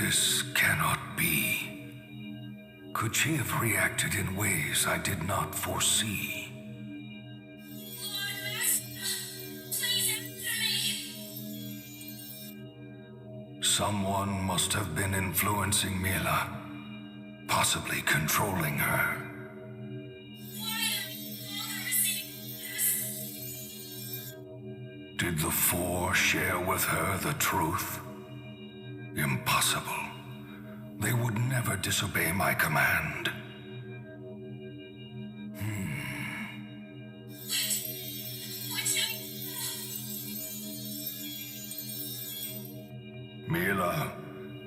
This cannot be. Could she have reacted in ways I did not foresee? Someone must have been influencing Mila, possibly controlling her. Did the Four share with her the truth? Impossible. They would never disobey my command. Mila,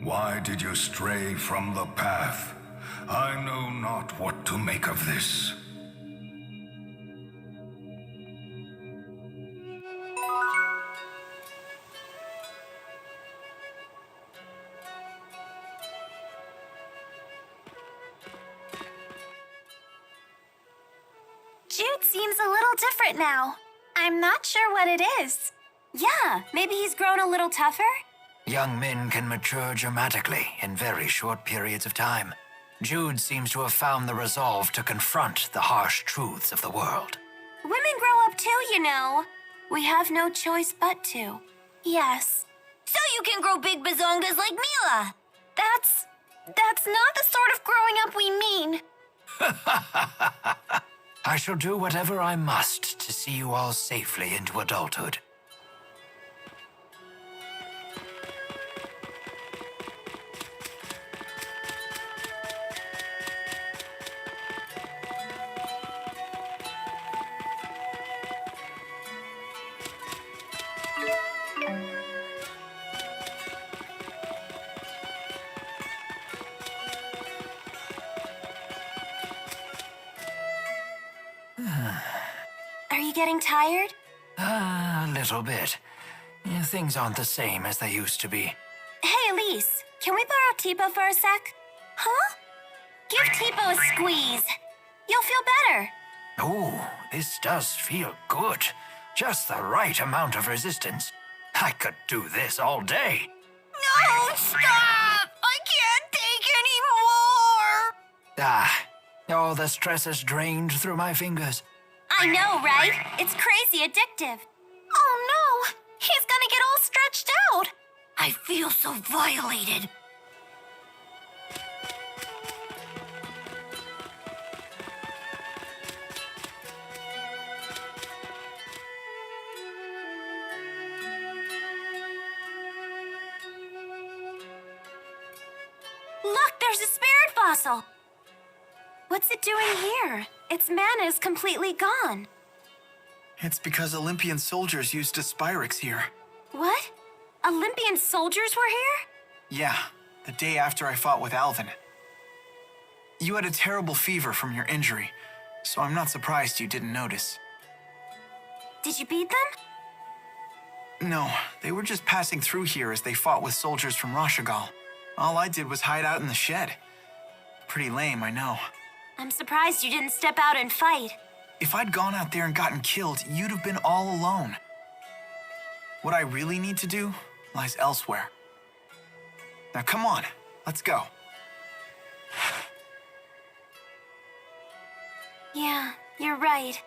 why did you stray from the path? I know not what to make of this. Jude seems a little different now. I'm not sure what it is. Yeah, maybe he's grown a little tougher? Young men can mature dramatically in very short periods of time. Jude seems to have found the resolve to confront the harsh truths of the world. Women grow up too, you know. We have no choice but to. Yes. So you can grow big bazongas like Mila. That's not the sort of growing up we mean. I shall do whatever I must to see you all safely into adulthood. Are you getting tired? A little bit. Things aren't the same as they used to be. Hey, Elise, can we borrow Tipo for a sec? Huh? Give Tipo a squeeze. You'll feel better. Oh, this does feel good. Just the right amount of resistance. I could do this all day. No, stop! I can't take anymore! All the stress is drained through my fingers. I know, right? It's crazy addictive. Oh no! He's gonna get all stretched out! I feel so violated. Look, there's a spirit fossil! What's it doing here? Its mana is completely gone. It's because Olympian soldiers used a Spyrix here. What? Olympian soldiers were here? Yeah, the day after I fought with Alvin. You had a terrible fever from your injury, so I'm not surprised you didn't notice. Did you beat them? No, they were just passing through here as they fought with soldiers from Rashagal. All I did was hide out in the shed. Pretty lame, I know. I'm surprised you didn't step out and fight. If I'd gone out there and gotten killed, you'd have been all alone. What I really need to do lies elsewhere. Now come on, let's go. Yeah, you're right.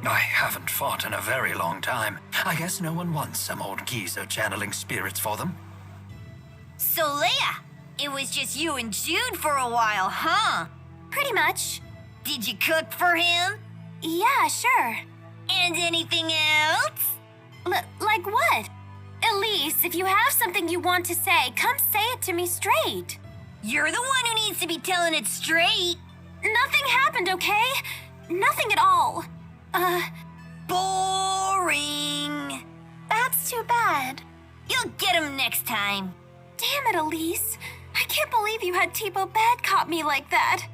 I haven't fought in a very long time. I guess no one wants some old geezer channeling spirits for them. So, Leia, it was just you and Jude for a while, huh? Pretty much. Did you cook for him? Yeah, sure. And anything else? Like what? Elise, if you have something you want to say, come say it to me straight. You're the one who needs to be telling it straight. Nothing happened, okay? Nothing at all. Boring. That's too bad. You'll get him next time. Damn it, Elise. I can't believe you had Tipo bad cop me like that.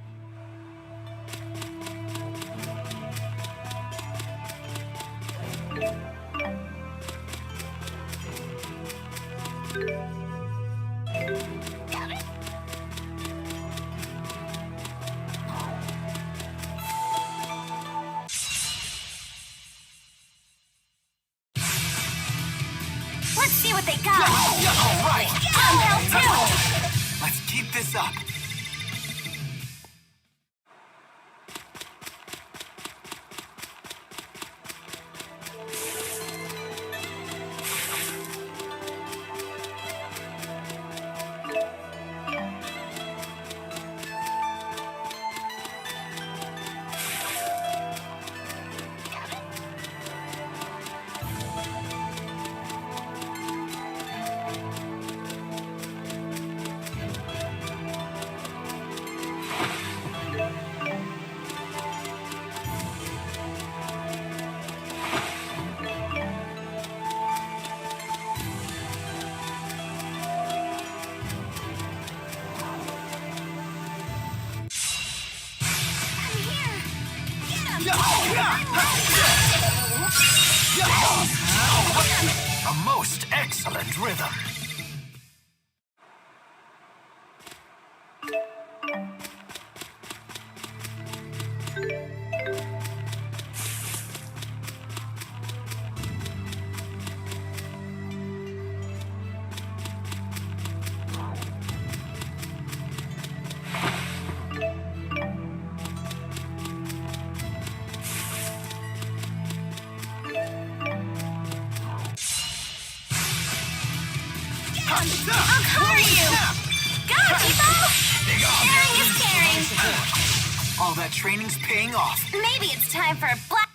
Let's see what they got. All right. I'm help too. Let's keep this up. A most excellent rhythm. I'll cover you! Go, Tipo! Sharing is caring. All that training's paying off. Maybe it's time for a black...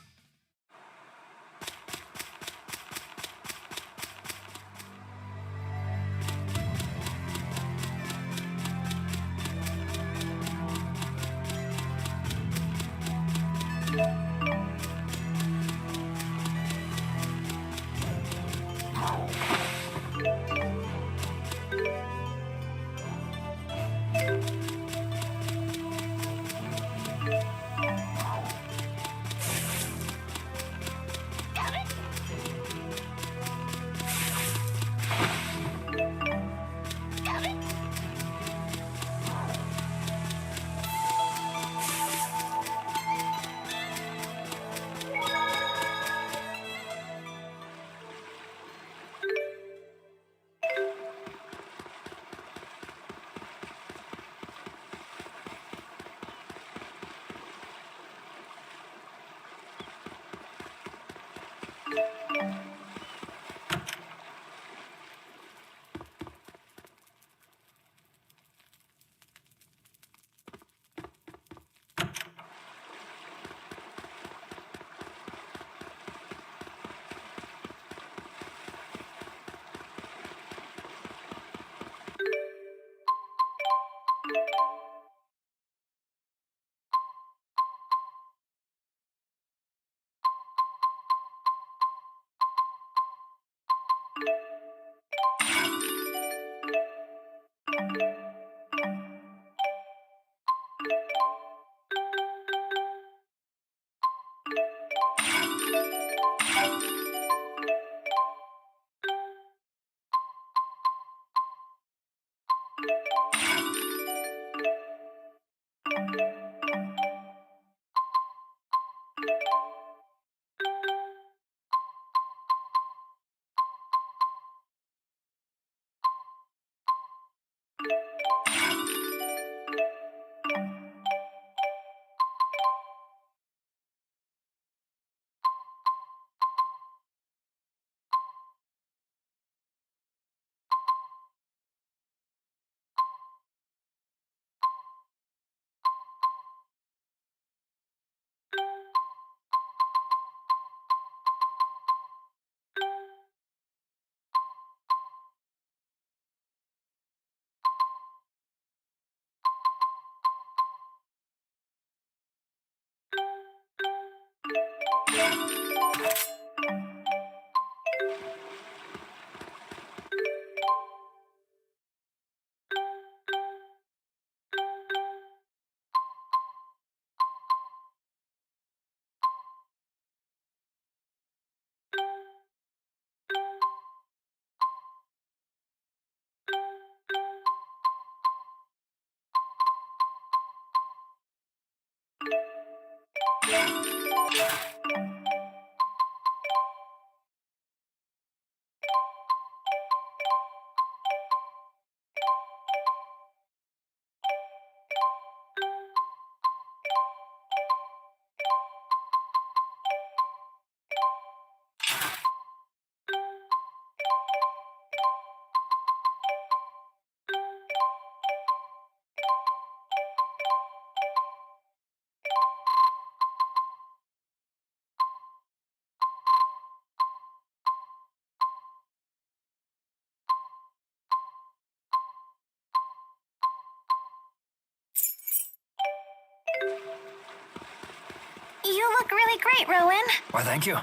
You look really great, Rowan. Why, thank you.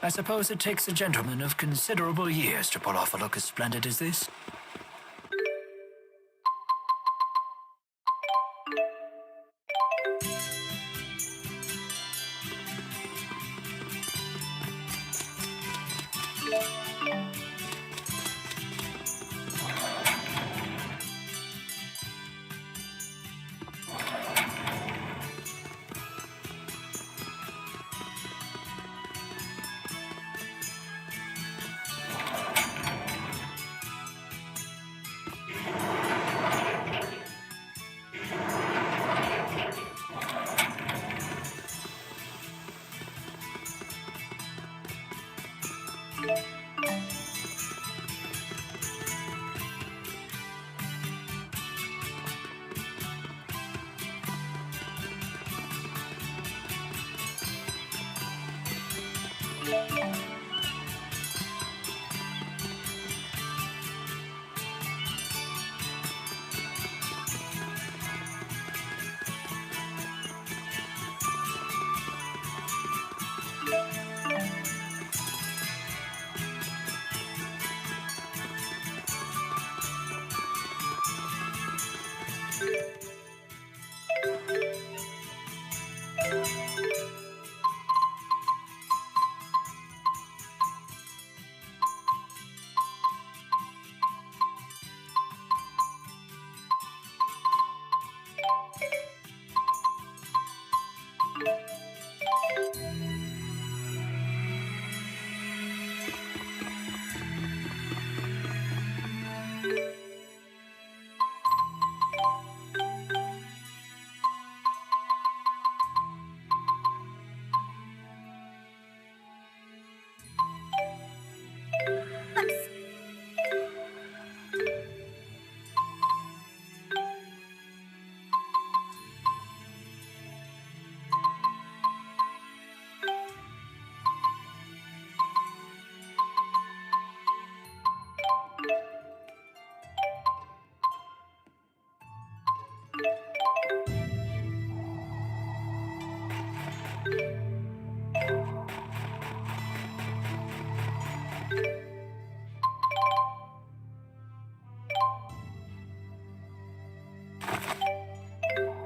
I suppose it takes a gentleman of considerable years to pull off a look as splendid as this.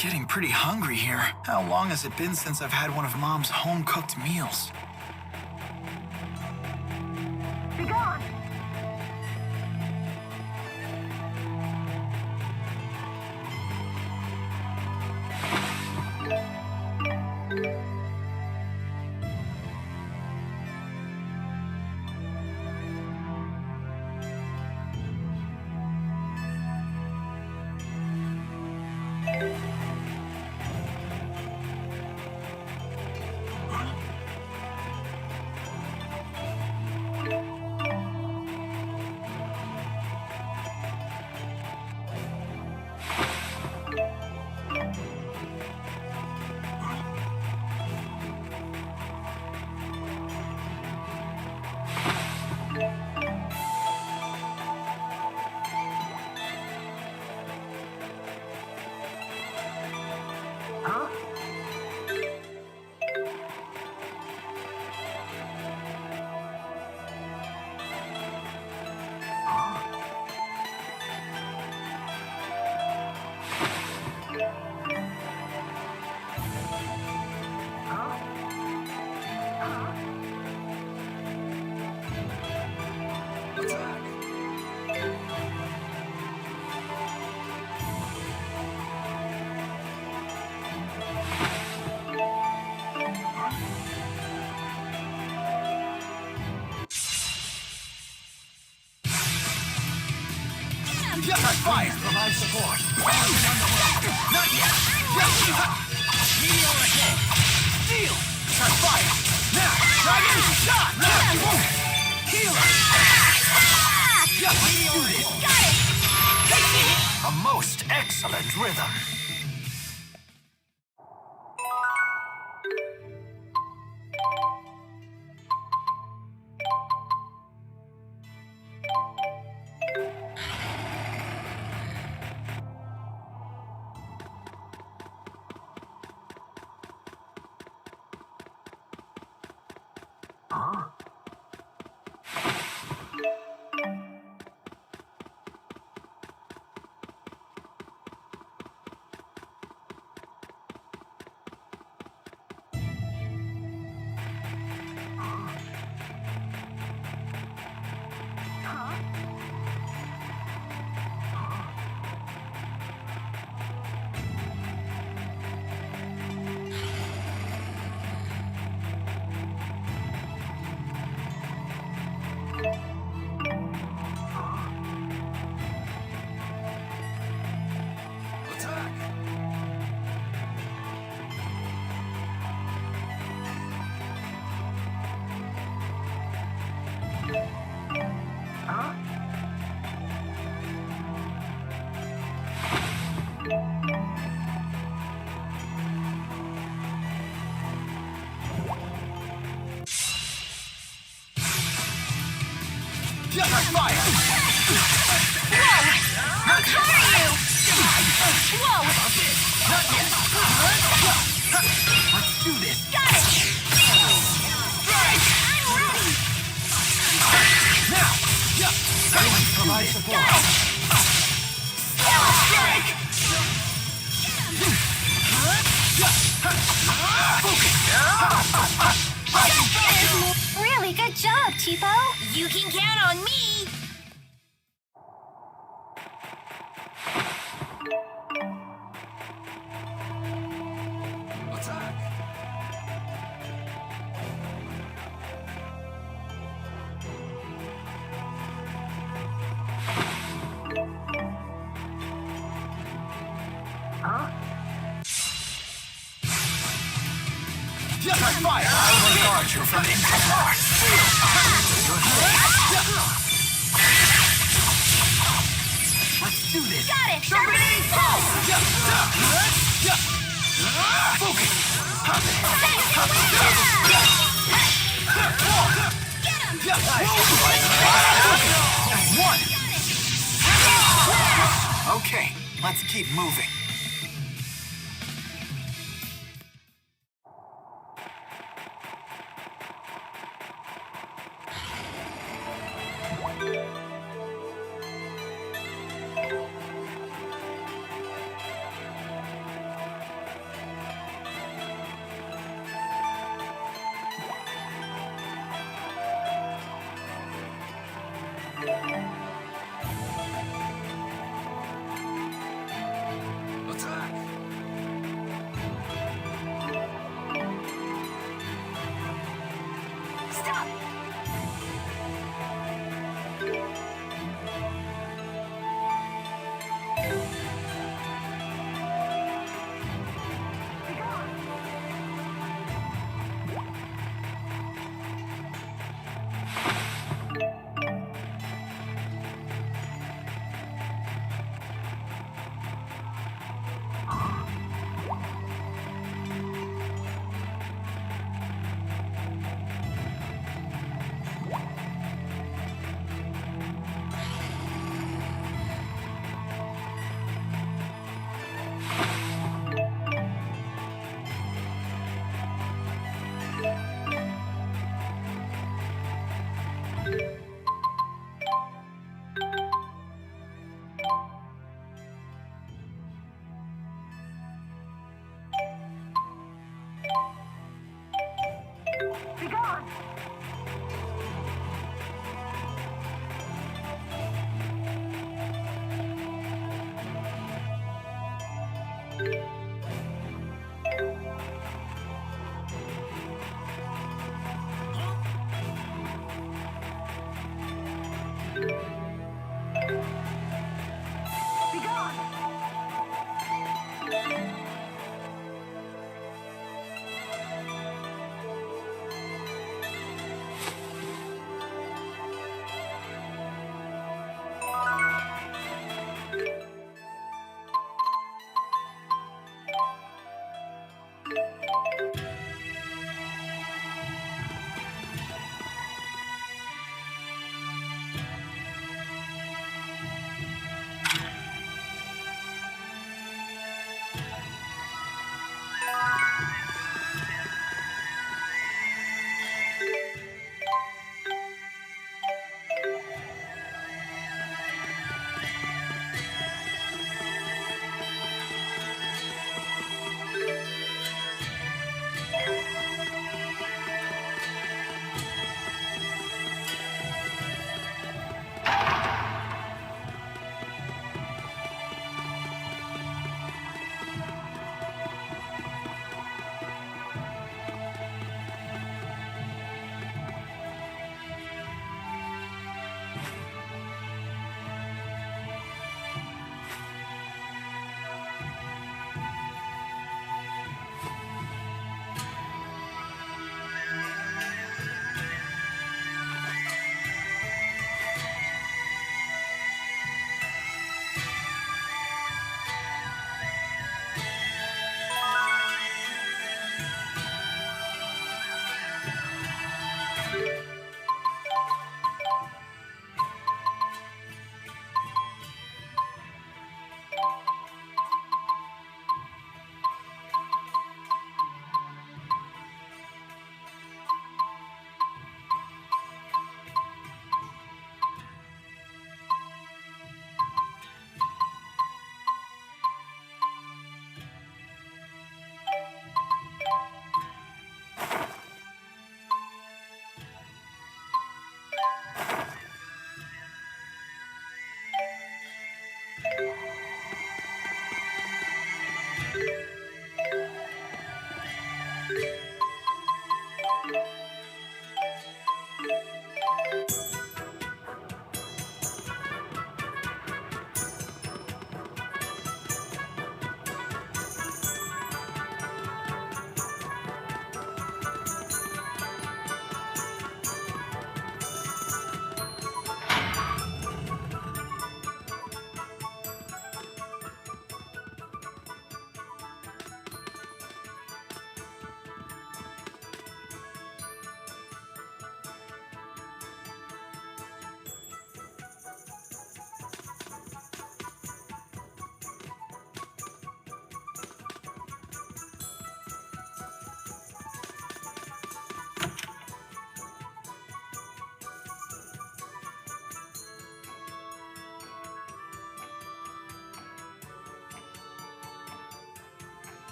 Getting pretty hungry here. How long has it been since I've had one of Mom's home-cooked meals? Be gone! Fire! Provide support. Not yet! Meteor ahead! Steel! Try fire! Now! Dragon! Shot! Healer! Meteor! Got it! A most excellent rhythm. Fire! Whoa! How are you? Whoa! Not yet! Let's do this! Got it! Strike! I'm ready! Now! Provide support! Got it! Strike! Really good job, Cheapo. You can count on me. Fire! I will guard you from intercourse. Let's do this. Got it. Sharpening pulse. Focus. Get him. One. Okay, let's keep moving.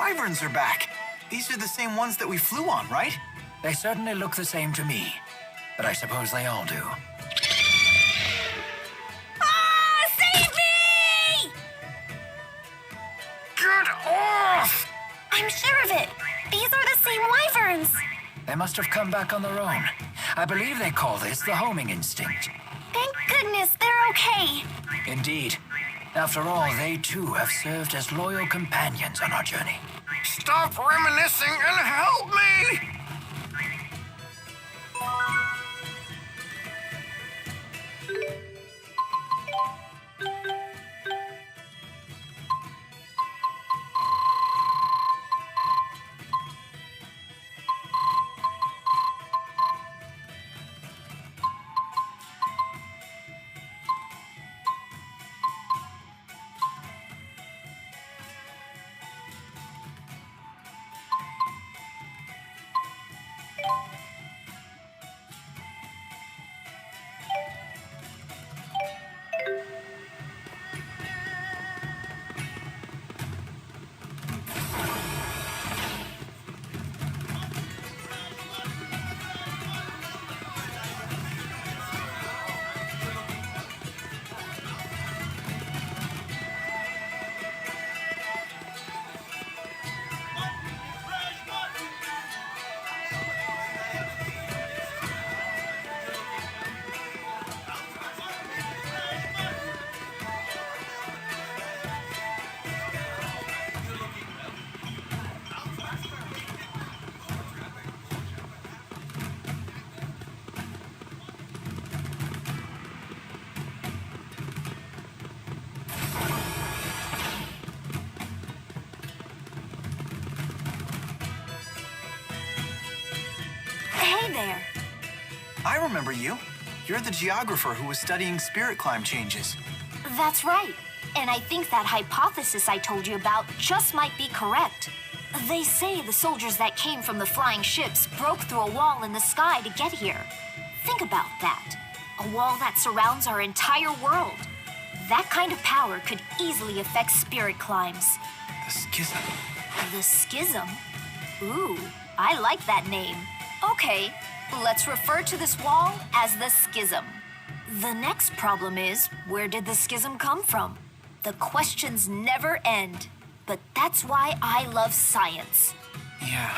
wyverns are back. These are the same ones that we flew on, right? They certainly look the same to me, but I suppose they all do. Ah, save me! Get off! I'm sure of it. These are the same wyverns. They must have come back on their own. I believe they call this the homing instinct. Thank goodness they're okay. Indeed. After all, they too have served as loyal companions on our journey. Stop reminiscing and help me! Hey there. I remember you. You're the geographer who was studying spirit climb changes. That's right. And I think that hypothesis I told you about just might be correct. They say the soldiers that came from the flying ships broke through a wall in the sky to get here. Think about that. A wall that surrounds our entire world. That kind of power could easily affect spirit climbs. The schism. The schism? Ooh, I like that name. Okay, let's refer to this wall as the schism. The next problem is, where did the schism come from? The questions never end. But that's why I love science. Yeah.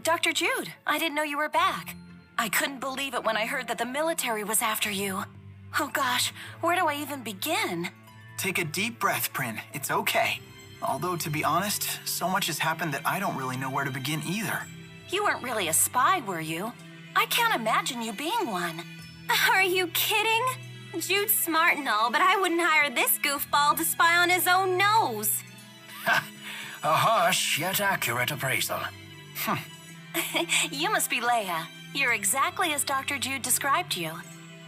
Dr. Jude, I didn't know you were back. I couldn't believe it when I heard that the military was after you. Oh gosh, where do I even begin? Take a deep breath, Prin. It's okay. Although, to be honest, so much has happened that I don't really know where to begin either. You weren't really a spy, were you? I can't imagine you being one. Are you kidding? Jude's smart and all, but I wouldn't hire this goofball to spy on his own nose. A harsh yet accurate appraisal. You must be Leia. You're exactly as Dr. Jude described you.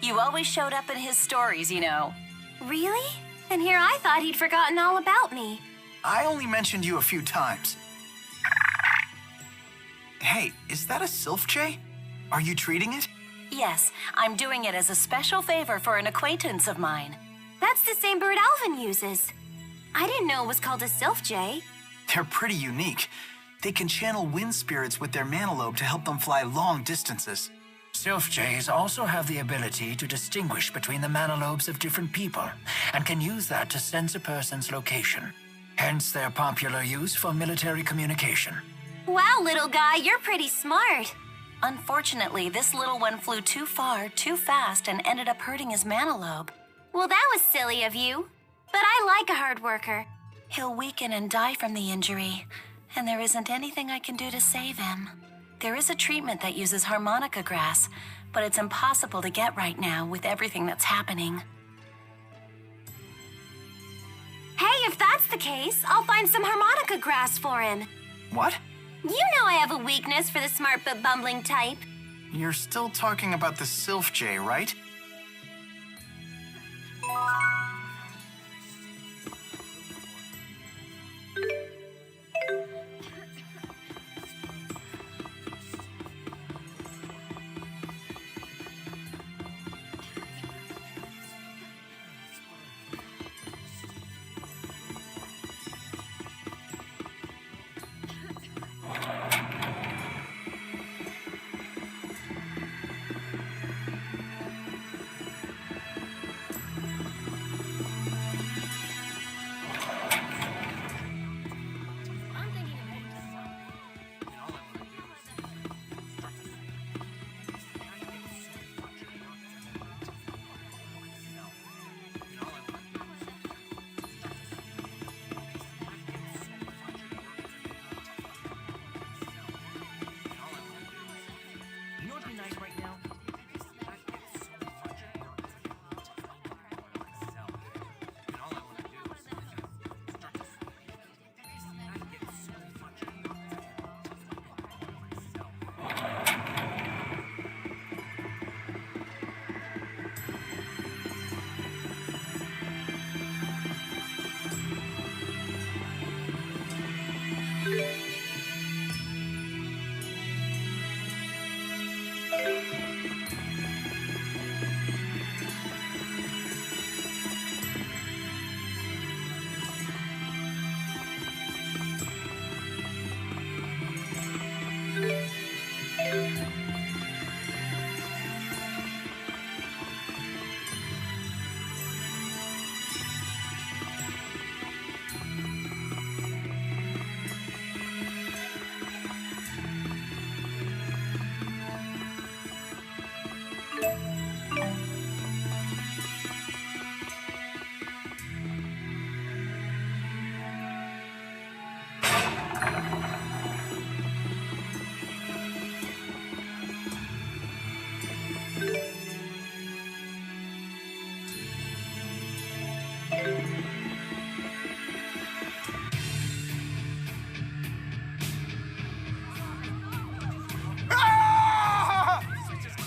You always showed up in his stories, you know. Really? And here I thought he'd forgotten all about me. I only mentioned you a few times. Hey, is that a Sylph Jay? Are you treating it? Yes, I'm doing it as a special favor for an acquaintance of mine. That's the same bird Alvin uses. I didn't know it was called a Sylph Jay. They're pretty unique. They can channel wind spirits with their manalobe to help them fly long distances. Sylph Jays also have the ability to distinguish between the manalobes of different people and can use that to sense a person's location. Hence their popular use for military communication. Wow, little guy, you're pretty smart. Unfortunately, this little one flew too far, too fast, and ended up hurting his manalobe. Well, that was silly of you. But I like a hard worker. He'll weaken and die from the injury, and there isn't anything I can do to save him. There is a treatment that uses harmonica grass, but it's impossible to get right now with everything that's happening. Hey, if that's the case, I'll find some harmonica grass for him. What? You know I have a weakness for the smart but bumbling type. You're still talking about the Sylph Jay, right?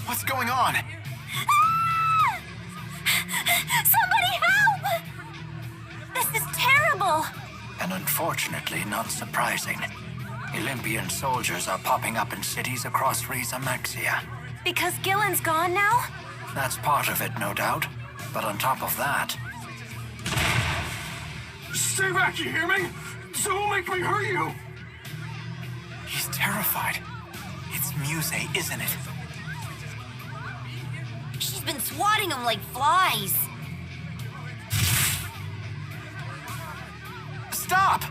What's going on? Somebody help! This is terrible. And unfortunately not surprising. Olympian soldiers are popping up in cities across Riza Maxia. Because Gillen's gone now? That's part of it, no doubt. But on top of that, Stay back, you hear me? Don't make me hurt you! He's terrified. It's Muse, isn't it? She's been swatting them like flies. Stop!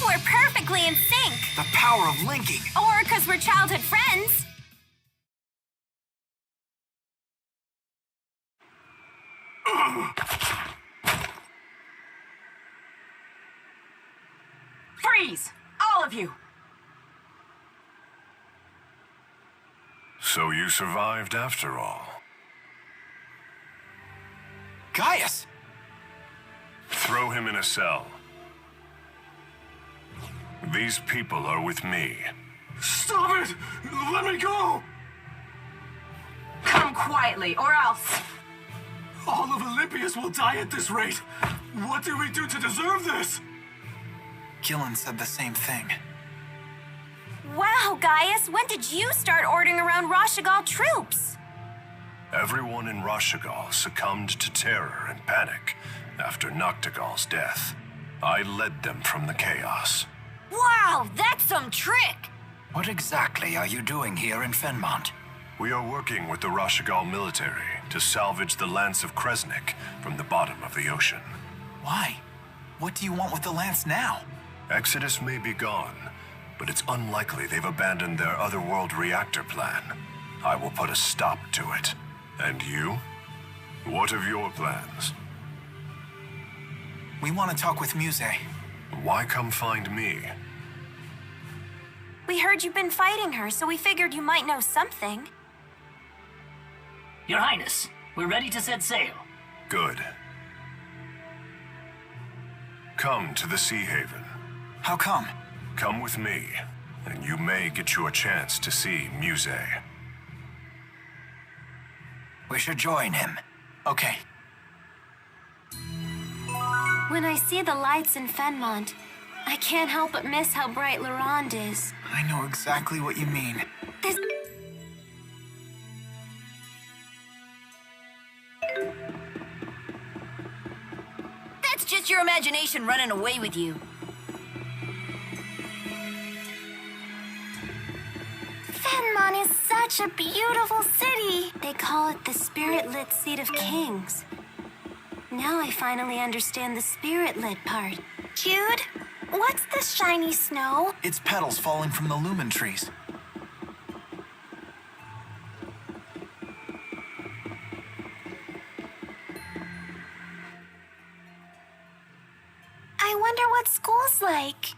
We're perfectly in sync. The power of linking. Or because we're childhood friends. Freeze! All of you! So you survived after all. Gaius! Throw him in a cell. These people are with me. Stop it! Let me go! Come quietly, or else... All of Olympius will die at this rate. What did we do to deserve this? Gillen said the same thing. Wow, Gaius, when did you start ordering around Rashagal troops? Everyone in Rashagal succumbed to terror and panic after Noctigal's death. I led them from the chaos. Wow, that's some trick! What exactly are you doing here in Fenmont? We are working with the Rashagal military to salvage the Lance of Kresnik from the bottom of the ocean. Why? What do you want with the lance now? Exodus may be gone, but it's unlikely they've abandoned their otherworld reactor plan. I will put a stop to it. And you? What of your plans? We want to talk with Muse. Why come find me? We heard you've been fighting her, so we figured you might know something. Your Highness, we're ready to set sail. Good. Come to the Sea Haven. How come? Come with me, and you may get you a chance to see Muse. We should join him. Okay. When I see the lights in Fenmont, I can't help but miss how bright Laurent is. I know exactly what you mean. This... That's just your imagination running away with you. Fenmont is such a beautiful city. They call it the spirit-lit seat of kings. Now I finally understand the spirit-lit part. Jude, what's this shiny snow? It's petals falling from the lumen trees. I wonder what school's like.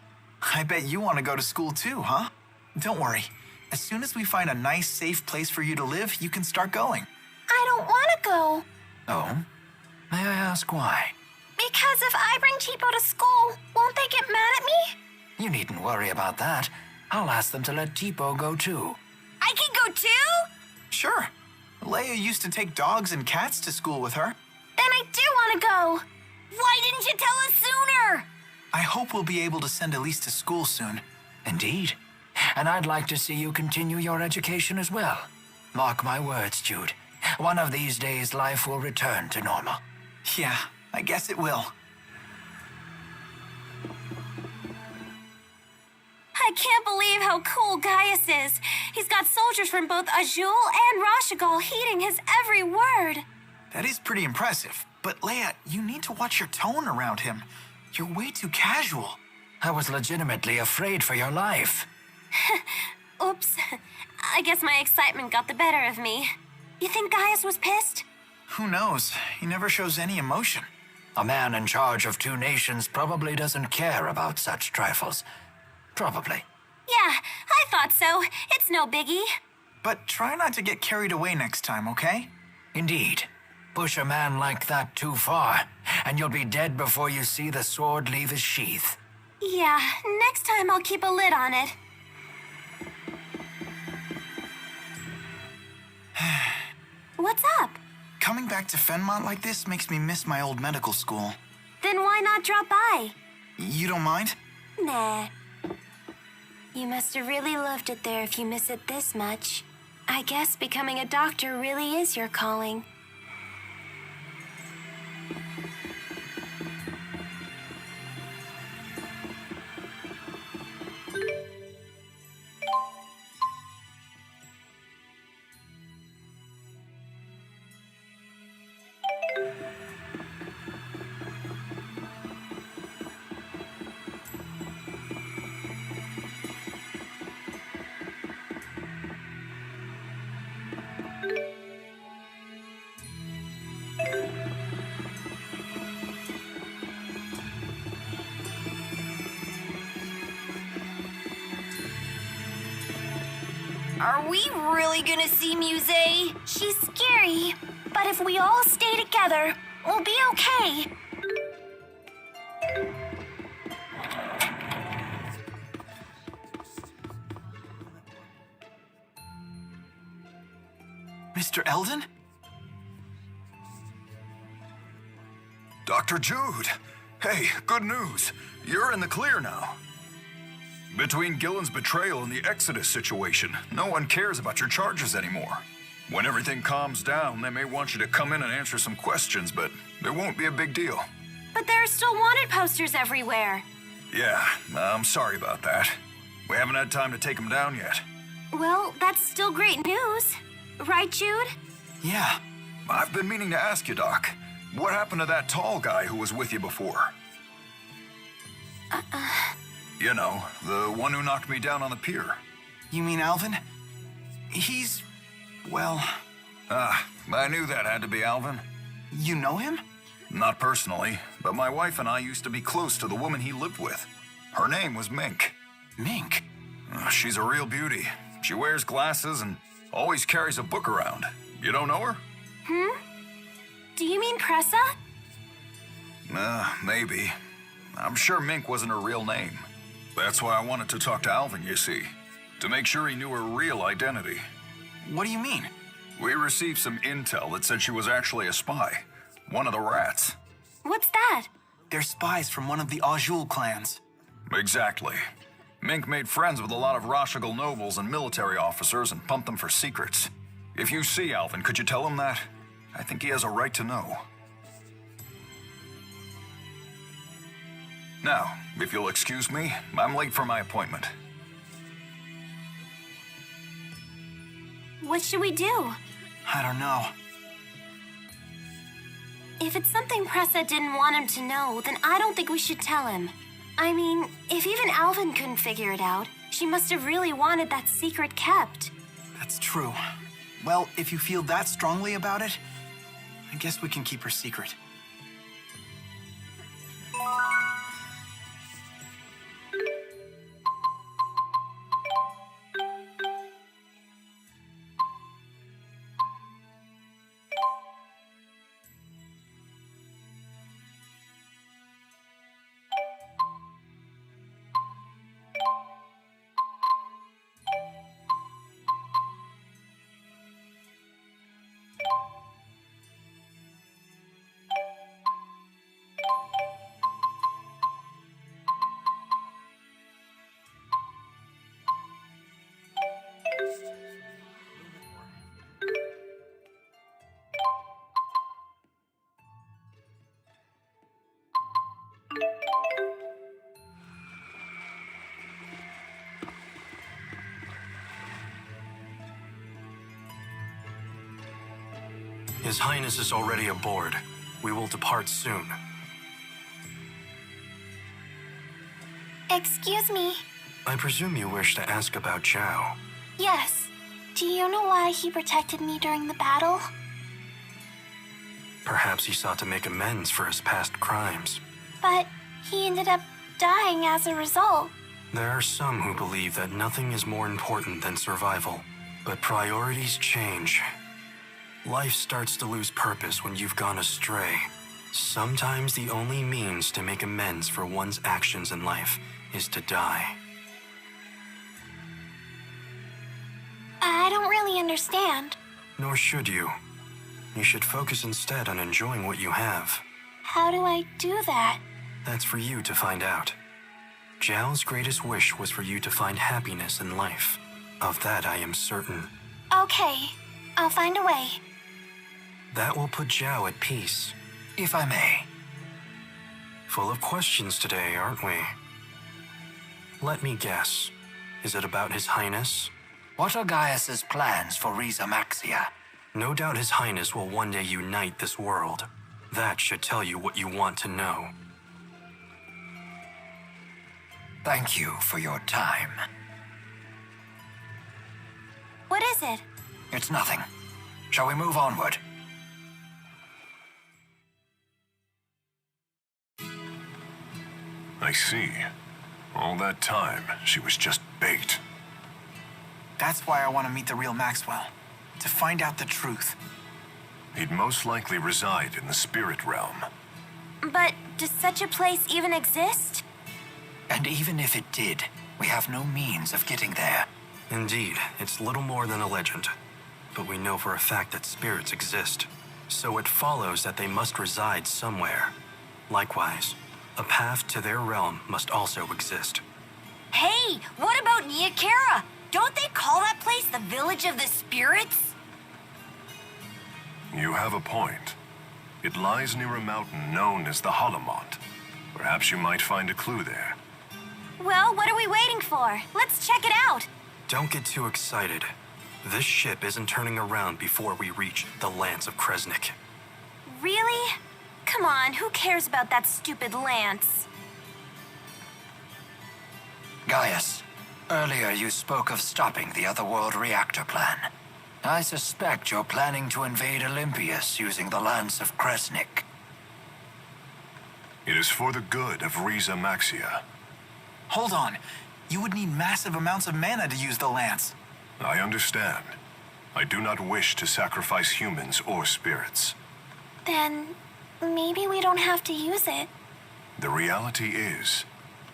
I bet you want to go to school too, huh? Don't worry. As soon as we find a nice, safe place for you to live, you can start going. I don't want to go. Oh? May I ask why? Because if I bring Tipo to school, won't they get mad at me? You needn't worry about that. I'll ask them to let Tipo go too. I can go too? Sure. Leia used to take dogs and cats to school with her. Then I do want to go. Why didn't you tell us sooner? I hope we'll be able to send Elise to school soon. Indeed. And I'd like to see you continue your education as well. Mark my words, Jude. One of these days, life will return to normal. Yeah, I guess it will. I can't believe how cool Gaius is. He's got soldiers from both Azul and Rashagal heeding his every word. That is pretty impressive. But Leia, you need to watch your tone around him. You're way too casual. I was legitimately afraid for your life. Oops. I guess my excitement got the better of me. You think Gaius was pissed? Who knows? He never shows any emotion. A man in charge of 2 nations probably doesn't care about such trifles. Probably. Yeah, I thought so. It's no biggie. But try not to get carried away next time, okay? Indeed. Push a man like that too far, and you'll be dead before you see the sword leave his sheath. Yeah, next time I'll keep a lid on it. What's up? Coming back to Fenmont like this makes me miss my old medical school. Then why not drop by? You don't mind? Nah. You must have really loved it there if you miss it this much. I guess becoming a doctor really is your calling. Are we really gonna see Muse? She's scary, but if we all stay together, we'll be okay. Mr. Eldon? Dr. Jude! Hey, good news. You're in the clear now. Between Gillen's betrayal and the Exodus situation, no one cares about your charges anymore. When everything calms down, they may want you to come in and answer some questions, but it won't be a big deal. But there are still wanted posters everywhere. Yeah, I'm sorry about that. We haven't had time to take them down yet. Well, that's still great news. Right, Jude? Yeah. I've been meaning to ask you, Doc. What happened to that tall guy who was with you before? You know, the one who knocked me down on the pier. You mean Alvin? He's... well... I knew that had to be Alvin. You know him? Not personally, but my wife and I used to be close to the woman he lived with. Her name was Mink. Mink? She's a real beauty. She wears glasses and always carries a book around. You don't know her? Do you mean Pressa? Maybe. I'm sure Mink wasn't her real name. That's why I wanted to talk to Alvin, you see. To make sure he knew her real identity. What do you mean? We received some intel that said she was actually a spy. One of the rats. What's that? They're spies from one of the Ajul clans. Exactly. Mink made friends with a lot of Rashagal nobles and military officers and pumped them for secrets. If you see Alvin, could you tell him that? I think he has a right to know. Now, if you'll excuse me, I'm late for my appointment. What should we do? I don't know. If it's something Pressa didn't want him to know, then I don't think we should tell him. I mean, if even Alvin couldn't figure it out, she must have really wanted that secret kept. That's true. Well, if you feel that strongly about it, I guess we can keep her secret. His Highness is already aboard. We will depart soon. Excuse me. I presume you wish to ask about Zhao. Yes. Do you know why he protected me during the battle? Perhaps he sought to make amends for his past crimes. But he ended up dying as a result. There are some who believe that nothing is more important than survival. But priorities change. Life starts to lose purpose when you've gone astray. Sometimes the only means to make amends for one's actions in life is to die. I don't really understand. Nor should you. You should focus instead on enjoying what you have. How do I do that? That's for you to find out. Zhao's greatest wish was for you to find happiness in life. Of that I am certain. Okay, I'll find a way. That will put Zhao at peace. If I may. Full of questions today, aren't we? Let me guess. Is it about His Highness? What are Gaius's plans for Riza Maxia? No doubt His Highness will one day unite this world. That should tell you what you want to know. Thank you for your time. What is it? It's nothing. Shall we move onward? I see. All that time, she was just bait. That's why I want to meet the real Maxwell. To find out the truth. He'd most likely reside in the spirit realm. But does such a place even exist? And even if it did, we have no means of getting there. Indeed, it's little more than a legend. But we know for a fact that spirits exist. So it follows that they must reside somewhere. Likewise, a path to their realm must also exist. Hey, what about Niakara? Don't they call that place the Village of the Spirits? You have a point. It lies near a mountain known as the Holomont. Perhaps you might find a clue there. Well, what are we waiting for? Let's check it out. Don't get too excited. This ship isn't turning around before we reach the Lance of Kresnik. Really? Come on, who cares about that stupid lance? Gaius, earlier you spoke of stopping the Otherworld reactor plan. I suspect you're planning to invade Olympius using the Lance of Kresnik. It is for the good of Riza Maxia. Hold on. You would need massive amounts of mana to use the lance. I understand. I do not wish to sacrifice humans or spirits. Then maybe we don't have to use it. The reality is,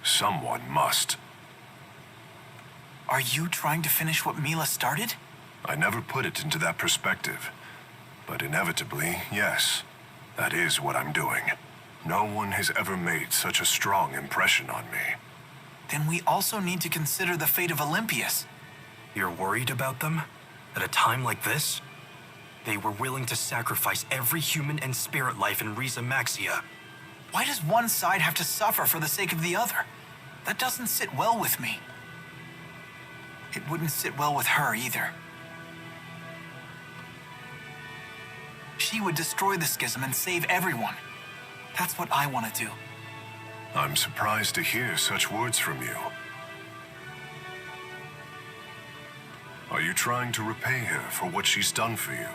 someone must. Are you trying to finish what Mila started? I never put it into that perspective. But inevitably, yes. That is what I'm doing. No one has ever made such a strong impression on me. Then we also need to consider the fate of Olympius. You're worried about them? At a time like this? They were willing to sacrifice every human and spirit life in Riza Maxia. Why does one side have to suffer for the sake of the other? That doesn't sit well with me. It wouldn't sit well with her either. She would destroy the schism and save everyone. That's what I want to do. I'm surprised to hear such words from you. Are you trying to repay her for what she's done for you?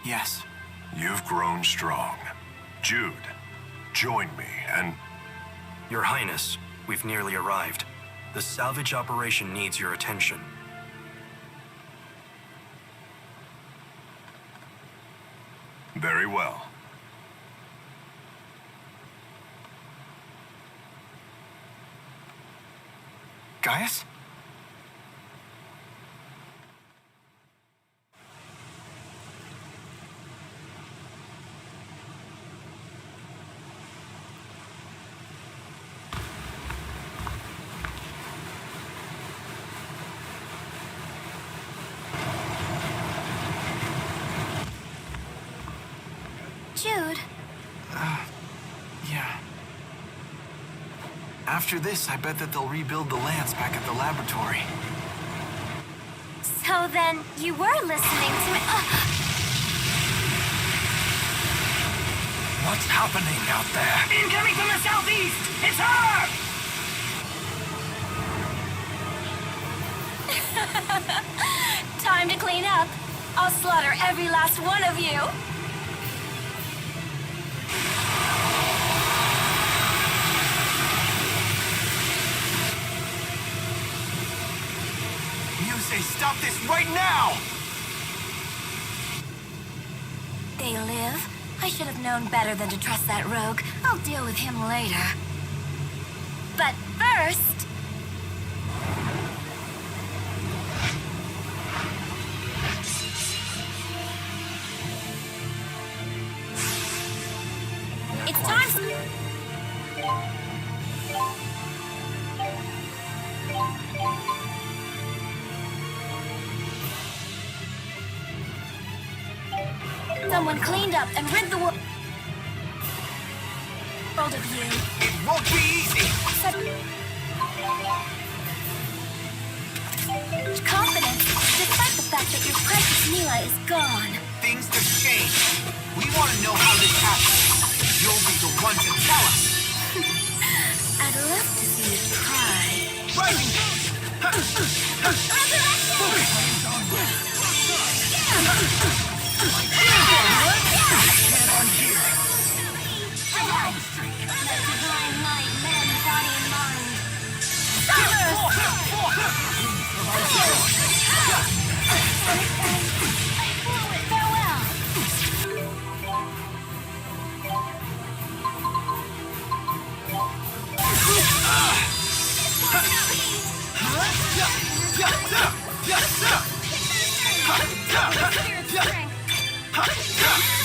Yes. You've grown strong. Jude, join me and... Your Highness, we've nearly arrived. The salvage operation needs your attention. Very well. Gaius? Jude, Yeah. After this, I bet that they'll rebuild the lance back at the laboratory. so then you were listening to me. What's happening out there? Incoming from the southeast! It's her! Time to clean up. I'll slaughter every last one of you. You say stop this right now! They live? I should have known better than to trust that rogue. I'll deal with him later. But first... it's time... Someone cleaned up and rid the world of you. It won't be easy! Confidence, despite the fact that your precious Mila is gone. Things have changed. We want to know how this happened. You'll be the one to tell us. I'd love to see you try. Right! Divine light, man, body, and mind.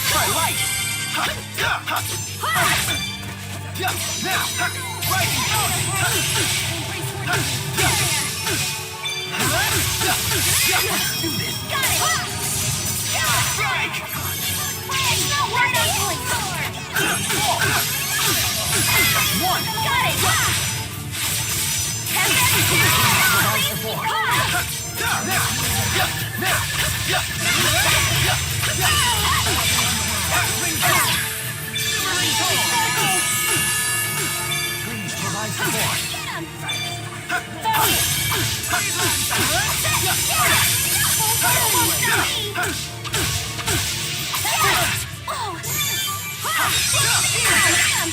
Try light. Now, rising Let's do this. Got it! Strike! It's not right on point! One. Got it! Please provide support.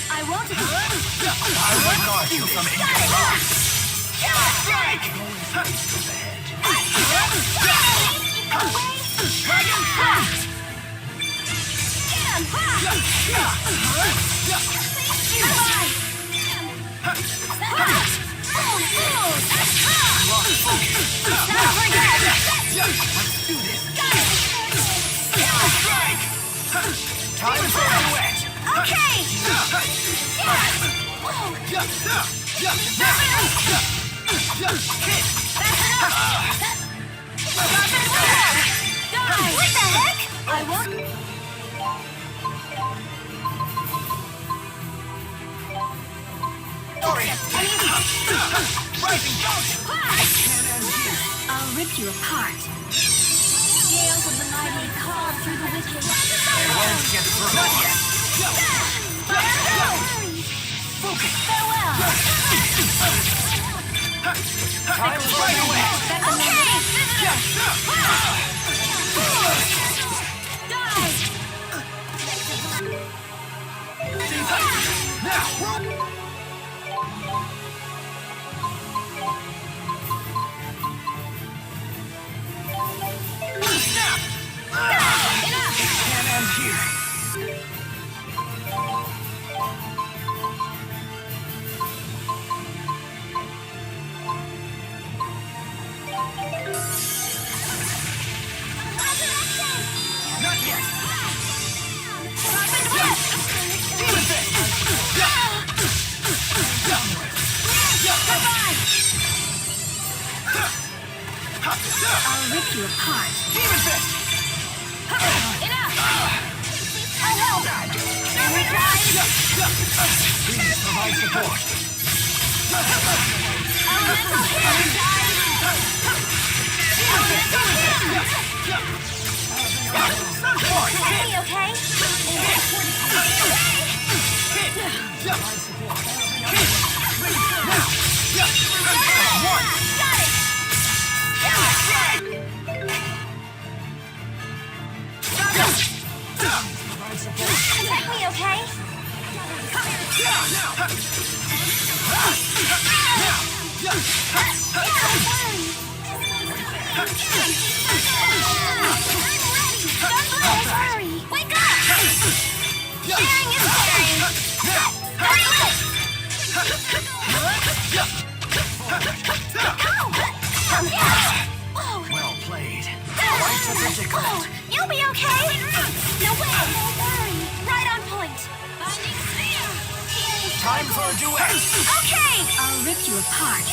I won't. I will guard you from incoming arms. Time for a duet. Okay! What the heck? I won't. I'll rip you apart. Gales of the mighty call through the wicked. They won't get through. Not yet. Focus. Farewell. Time for a duet. Okay. Can't end here. Not yet. I'll rip you apart. Demon Fist! Enough! I'll help! Serpent Rise! Please provide support. Elemental Hit! Elemental Hit! Be okay? Got it! Protect me, okay? Hurry! Wake up! Sharing is caring! Well played. Quite sophisticated. You'll be okay! No way! Don't worry! Right on point! Time for a duet. Okay! I'll rip you apart.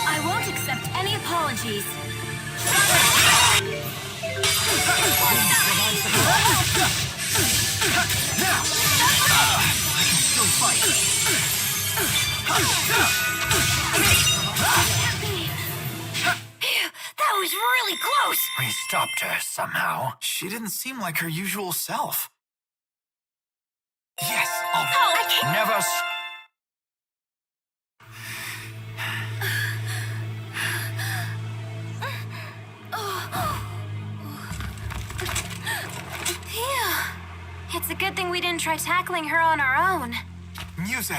I won't accept any apologies. Still fight. That was really close. We stopped her somehow. She didn't seem like her usual self. Yes, all right. Oh, I can't. Never. Yeah. It's a good thing we didn't try tackling her on our own. Muse,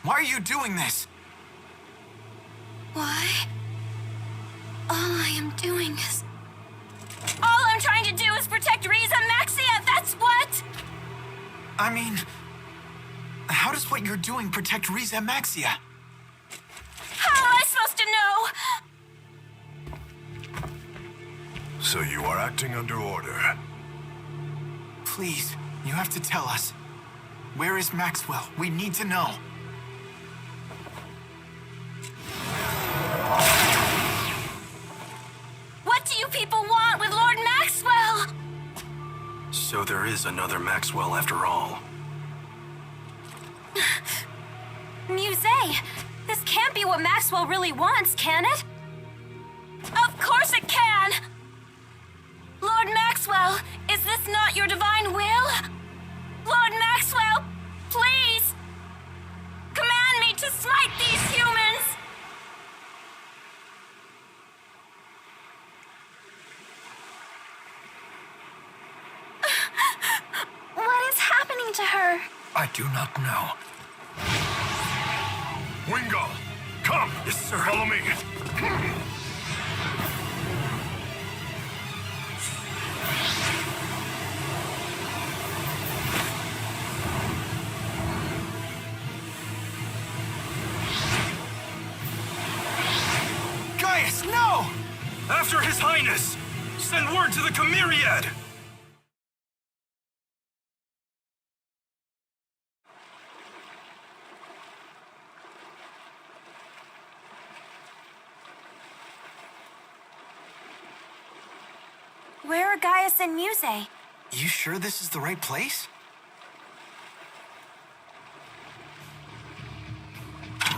why are you doing this? Why? All I am doing is... All I'm trying to do is protect Riza Maxia, that's what! I mean, how does what you're doing protect Riza Maxia? How am I supposed to know? So you are acting under order. Please, you have to tell us. Where is Maxwell? We need to know. What do you people want with Lord Maxwell? So there is another Maxwell after all. Muse, this can't be what Maxwell really wants, can it? Of course it can! Lord Maxwell, is this not your divine will? Lord Maxwell, please! Command me to smite these humans! What is happening to her? I do not know. Wingo, come! Yes, sir. Follow me. Gaius, no! After His Highness! Send word to the Chimeriad! Where are Gaius and Muse? You sure this is the right place?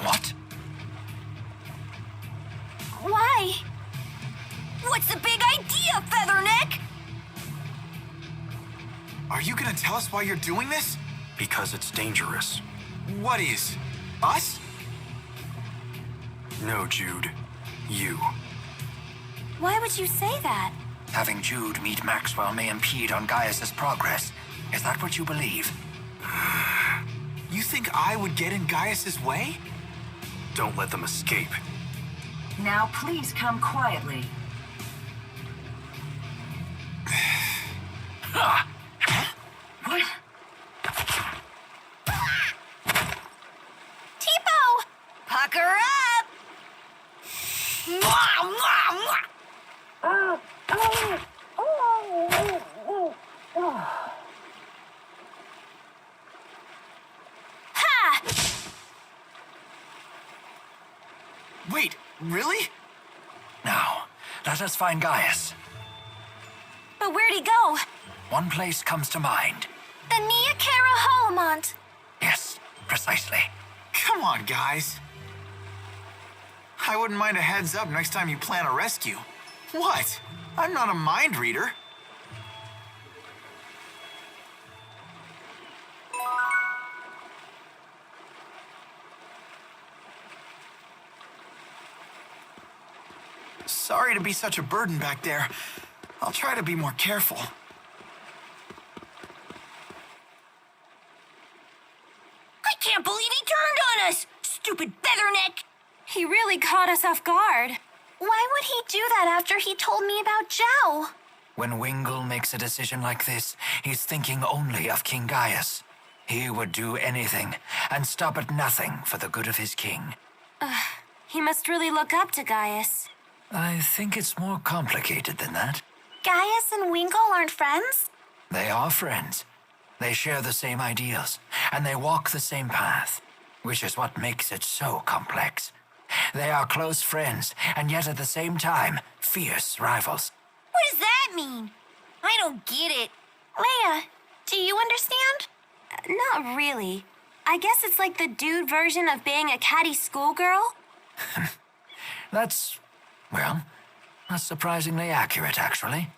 What? Why? What's the big idea, Featherneck? Are you gonna tell us why you're doing this? Because it's dangerous. What is? Us? No, Jude. You. Why would you say that? Having Jude meet Maxwell may impede on Gaius's progress. Is that what you believe? You think I would get in Gaius's way? Don't let them escape. Now please come quietly. What? Tipo! Pucker up! Ha! Wait, really? Now, let us find Gaius. But where'd he go? One place comes to mind. The Nia Kara Holomont. Yes, precisely. Come on, guys. I wouldn't mind a heads up next time you plan a rescue. What? I'm not a mind reader. Sorry to be such a burden back there. I'll try to be more careful. I can't believe he turned on us! Stupid Featherneck! He really caught us off guard. Why would he do that after he told me about Zhao? When Wingle makes a decision like this, he's thinking only of King Gaius. He would do anything and stop at nothing for the good of his king. He must really look up to Gaius. I think it's more complicated than that. Gaius and Wingle aren't friends? They are friends. They share the same ideals, and they walk the same path, which is what makes it so complex. They are close friends, and yet at the same time, fierce rivals. What does that mean? I don't get it. Leia, do you understand? Not really. I guess it's like the dude version of being a catty schoolgirl. That's surprisingly accurate, actually.